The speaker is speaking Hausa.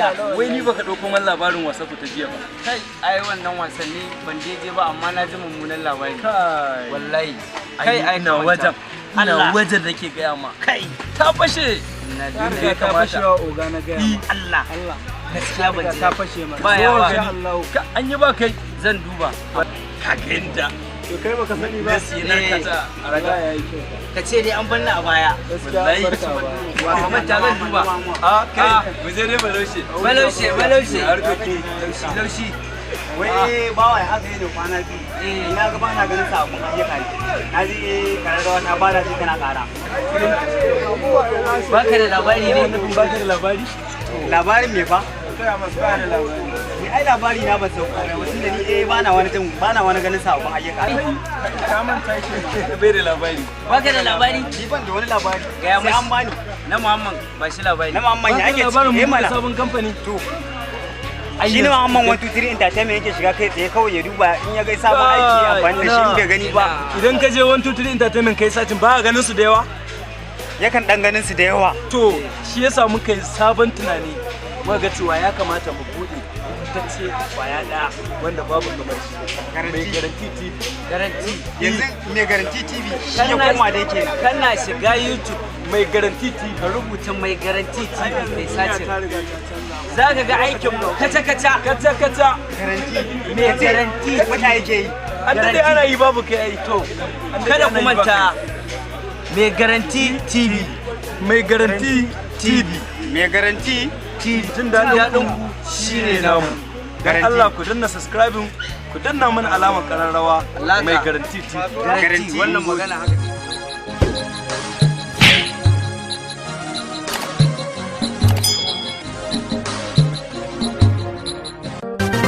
lafiya. Wai ni baka dauko man labarin wasa ku ta jiya ba. Kai ai wannan wasanni ban je ba amma na ji mummunan labari. Kai. Wallahi. Kai ai na wajen. Ina wajen da ke gaya ma. Kai ta fashe. Na ta fashe wa oga na gaya ma. Allah. Allah. Gaskiya ban ta fashe ma. Ba yawa. An yi ba kai. Zan duba. Ka ganda. To kai baka sani ba. Sinar kata a raga yayi kyau. Ka ce dai an banna a baya. Gaskiya barka ba. Wa Muhammad ta zan duba. A kai mu je ne balaushe. Balaushe. Harkoki. Laushi. Wai bawa ya haka ne kwana biyu. Ina ga bana ganin sabon ayyuka ne. Na ji kararrawa ta bada shi kana kara. Baka da labari ne? Baka da labari? Labarin me fa? Kai masu ba da labari. Ni ai labari na ban sauko kai wasu da ni bana wani ganin sabon ayyuka. Ka manta shi bai da labari. Baka da labari? Ni ban da wani labari. Gaya Sai an bani. Na Muhammad ba shi labari. Na Muhammad ya ake labarin ciki mu mana. sabon kamfani. To. Shi ne Muhammad 123 Entertainment yake shiga kai tsaye kawai ya duba in ya ga sabon aiki amfani da shi bai gani ba. Idan ka je 123 Entertainment kai satin ba ka ganin su da yawa? Yakan dan ganin su da yawa. To shi yasa muka yi sabon tunani. Muka ga cewa ya kamata mu bude ce kwaya ɗaya wanda babu kamar shi. Mai garanti TV. Garanti. Yanzu mai garanti TV shi ya koma da yake. Kana shiga YouTube Mai garanti TV. ka rubuta mai garanti TV kai sacin. Za ka ga aikin mu kaca-kaca. Kaca-kaca. Garanti. Mai garanti. Wata yake yi. An daɗe ana yi babu kai ai. To, kada ku manta mai garanti TV. Mai garanti TV. Mai garanti TV. Jin daɗin ku shine namu. Dan Garanti. Allah ku danna subscribing, ku danna mana alamar kararrawa Allah ka. mai garanti TV. Garanti. Wannan magana haka.